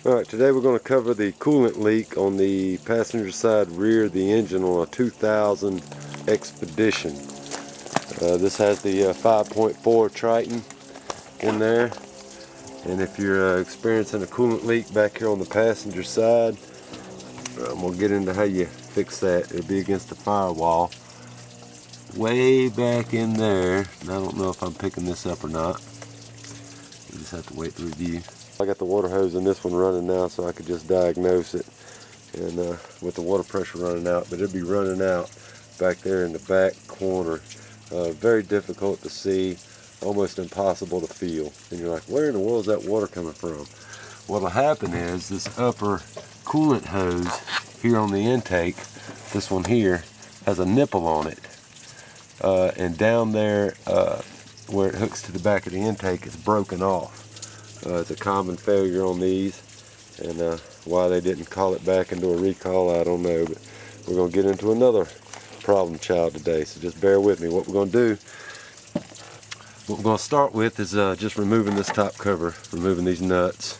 Alright, today we're going to cover the coolant leak on the passenger side rear of the engine on a 2000 Expedition. This has the 5.4 Triton in there, and if you're experiencing a coolant leak back here on the passenger side, I'm going to get into how you fix that. It'll be against the firewall way back in there, and I don't know if I'm picking this up or not. You just have to wait to review. I got the water hose in this one running now, so I could just diagnose it, and with the water pressure running out, but it'll be running out back there in the back corner. Very difficult to see, almost impossible to feel, and you're like, where in the world is that water coming from? What'll happen is this upper coolant hose here on the intake, this one here, has a nipple on it, and down there where it hooks to the back of the intake, it's broken off. It's a common failure on these, and why they didn't call it back into a recall, I don't know, but we're going to get into another problem child today, so just bear with me. What we're going to start with is just removing this top cover, removing these nuts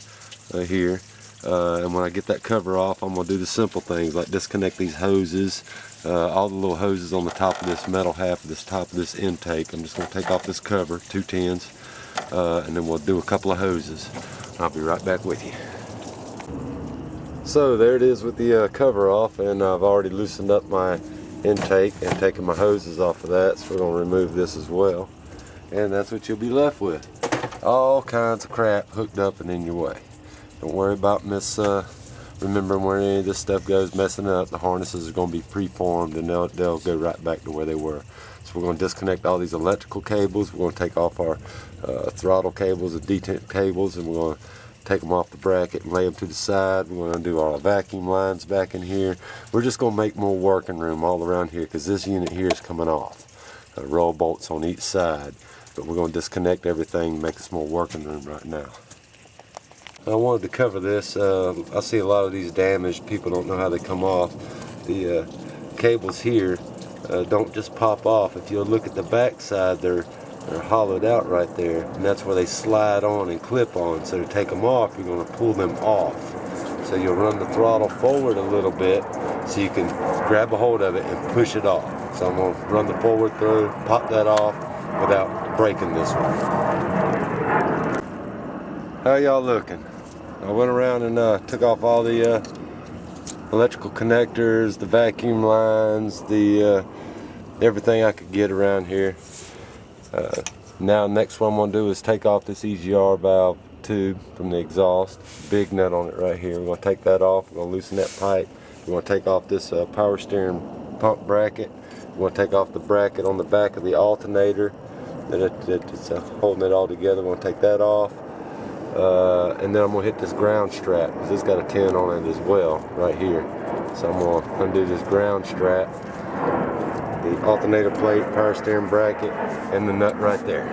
here, and when I get that cover off, I'm going to do the simple things like disconnect these hoses, all the little hoses on the top of this metal half of this top of this intake. I'm just going to take off this cover, 2 tens, and then we'll do a couple of hoses. I'll be right back with you. So there it is with the cover off, and I've already loosened up my intake and taken my hoses off of that, so we're going to remove this as well, and that's what you'll be left with. All kinds of crap hooked up and in your way. Don't worry about remembering where any of this stuff goes messing up. The harnesses are going to be preformed, and they'll go right back to where they were. So we're going to disconnect all these electrical cables. We're going to take off our throttle cables and detent cables, and we're going to take them off the bracket and lay them to the side. We're going to do our vacuum lines back in here. We're just going to make more working room all around here, because this unit here is coming off. Roll bolts on each side, but we're going to disconnect everything and make us more working room right now. I wanted to cover this. I see a lot of these damaged. People don't know how they come off. The cables here don't just pop off. If you'll look at the back side, they're hollowed out right there, and that's where they slide on and clip on. So to take them off, you're going to pull them off. So you'll run the throttle forward a little bit so you can grab a hold of it and push it off. So I'm going to run the forward through, pop that off without breaking this one. How y'all looking? I went around and took off all the electrical connectors, the vacuum lines, the everything I could get around here. Now next what I'm going to do is take off this EGR valve tube from the exhaust. Big nut on it right here. We're going to take that off. We're going to loosen that pipe. We're going to take off this power steering pump bracket. We're going to take off the bracket on the back of the alternator it's holding it all together. We're going to take that off. And then I'm going to hit this ground strap, because it's got a 10 on it as well right here. So I'm going to undo this ground strap, the alternator plate, power steering bracket, and the nut right there.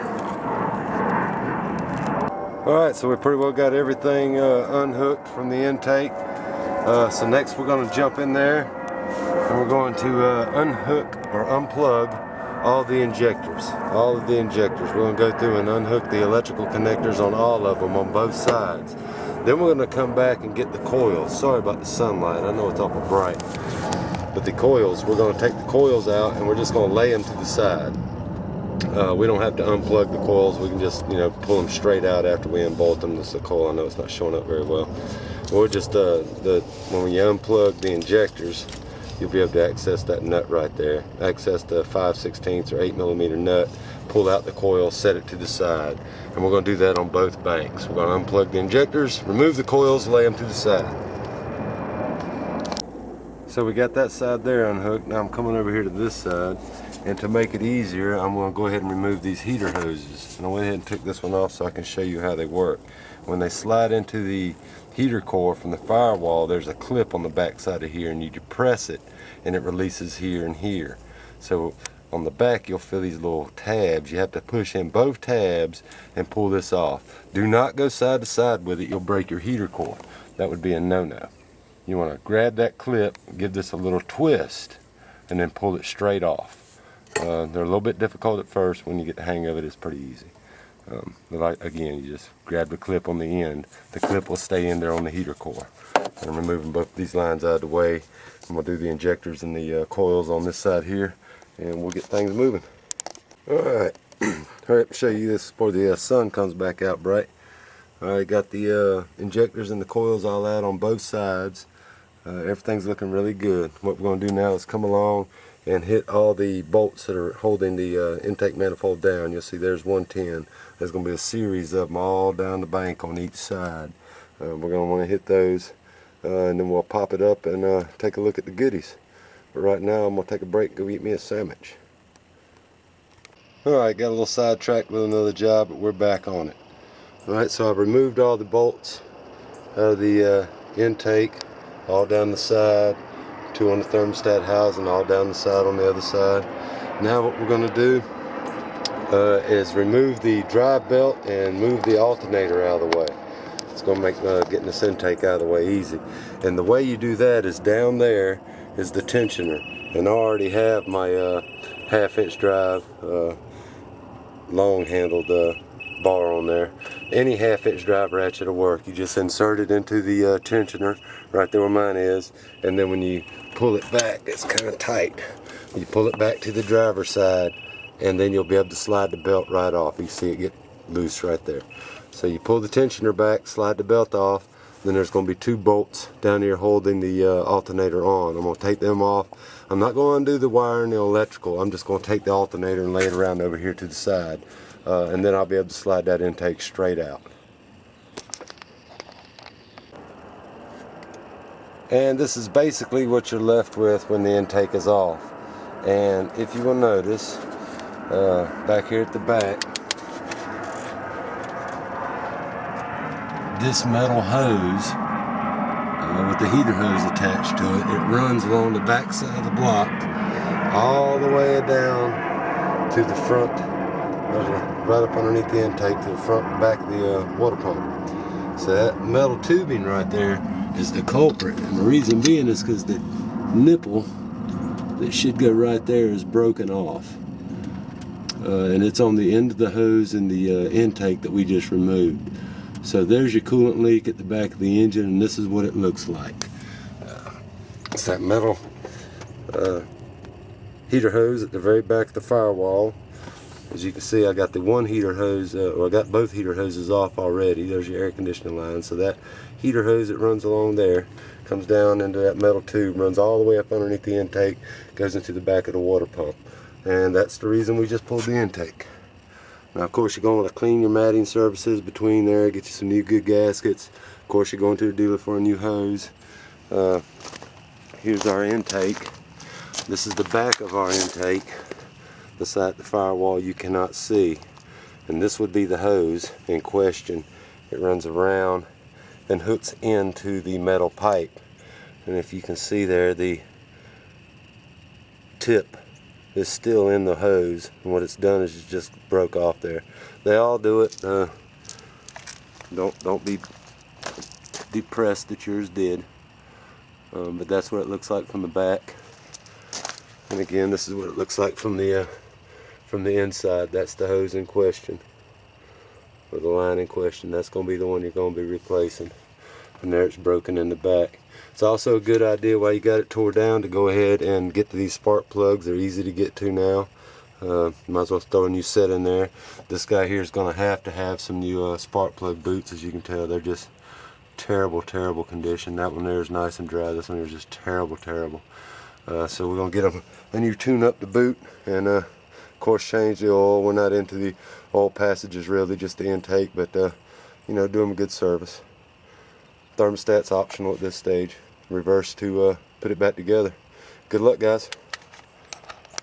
Alright, so we pretty well got everything unhooked from the intake. So next we're going to jump in there, and we're going to unhook or unplug all the injectors. All of the injectors. We're going to go through and unhook the electrical connectors on all of them on both sides. Then we're going to come back and get the coils. Sorry about the sunlight, I know it's awful bright. But the coils, we're going to take the coils out, and we're just going to lay them to the side. We don't have to unplug the coils. We can just, pull them straight out after we unbolt them. This is a coil. I know it's not showing up very well. We're just when you unplug the injectors, you'll be able to access that nut right there. Access the 5/16 or 8mm nut. Pull out the coil, set it to the side, and we're going to do that on both banks. We're going to unplug the injectors, remove the coils, lay them to the side. So we got that side there unhooked. Now I'm coming over here to this side, and to make it easier, I'm going to go ahead and remove these heater hoses. And I went ahead and took this one off so I can show you how they work. When they slide into the heater core from the firewall, there's a clip on the back side of here, and you depress it and it releases here and here. So on the back you'll feel these little tabs. You have to push in both tabs and pull this off. Do not go side to side with it, you'll break your heater core. That would be a no-no. You want to grab that clip, give this a little twist, and then pull it straight off. They're a little bit difficult at first. When you get the hang of it, it's pretty easy. Like again, you just grab the clip on the end. The clip will stay in there on the heater core. And I'm removing both these lines out of the way. I'm going to do the injectors and the coils on this side here, and we'll get things moving. Alright, hurry up and show you this before the sun comes back out bright. Alright, got the injectors and the coils all out on both sides. Everything's looking really good. What we're going to do now is come along and hit all the bolts that are holding the intake manifold down. You'll see there's 110. There's going to be a series of them all down the bank on each side. We're going to want to hit those, and then we'll pop it up and take a look at the goodies. But right now I'm going to take a break and go eat me a sandwich. Alright, got a little sidetracked with another job, but we're back on it. Alright, so I've removed all the bolts out of the intake, all down the side, 2 on the thermostat housing, all down the side on the other side. Now what we're going to do is remove the drive belt and move the alternator out of the way. It's going to make getting this intake out of the way easy. And the way you do that is down there is the tensioner. And I already have my 1/2-inch drive long handled bar on there. Any 1/2-inch drive ratchet will work. You just insert it into the tensioner right there where mine is, and then when you pull it back, it's kind of tight. You pull it back to the driver's side, and then you'll be able to slide the belt right off. You see it get loose right there. So you pull the tensioner back, slide the belt off, then there's going to be 2 bolts down here holding the alternator on. I'm going to take them off. I'm not going to undo the wire and the electrical. I'm just going to take the alternator and lay it around over here to the side. And then I'll be able to slide that intake straight out. And this is basically what you're left with when the intake is off. And if you will notice, back here at the back, this metal hose with the heater hose attached to it, it runs along the back side of the block all the way down to the front, right up underneath the intake to the front and back of the water pump. So that metal tubing right there is the culprit, and the reason being is because the nipple that should go right there is broken off, and it's on the end of the hose in the intake that we just removed. So there's your coolant leak at the back of the engine, and this is what it looks like. It's that metal heater hose at the very back of the firewall. As you can see, I got the one heater hose, or I got both heater hoses off already. There's your air conditioning line. So that heater hose that runs along there comes down into that metal tube, runs all the way up underneath the intake, goes into the back of the water pump. And that's the reason we just pulled the intake. Now, of course, you're going to clean your matting surfaces between there, get you some new good gaskets. Of course, you're going to the dealer for a new hose. Here's our intake. This is the back of our intake. The side of the firewall you cannot see. And this would be the hose in question. It runs around and hooks into the metal pipe. And if you can see there, the tip is still in the hose, and what it's done is it just broke off there. They all do it. Don't be depressed that yours did, but that's what it looks like from the back. And again, this is what it looks like from the inside. That's the hose in question, or the line in question. That's going to be the one you're going to be replacing. And there it's broken in the back. It's also a good idea while you got it tore down to go ahead and get to these spark plugs. They're easy to get to now. Might as well throw a new set in there. This guy here is going to have some new spark plug boots. As you can tell, they're just terrible condition. That one there is nice and dry. This one here is just terrible. So we're going to get a new tune up the boot, and of course change the oil. We're not into the oil passages really, just the intake, but you know, do them a good service. Thermostat's optional at this stage. Reverse to put it back together. Good luck, guys.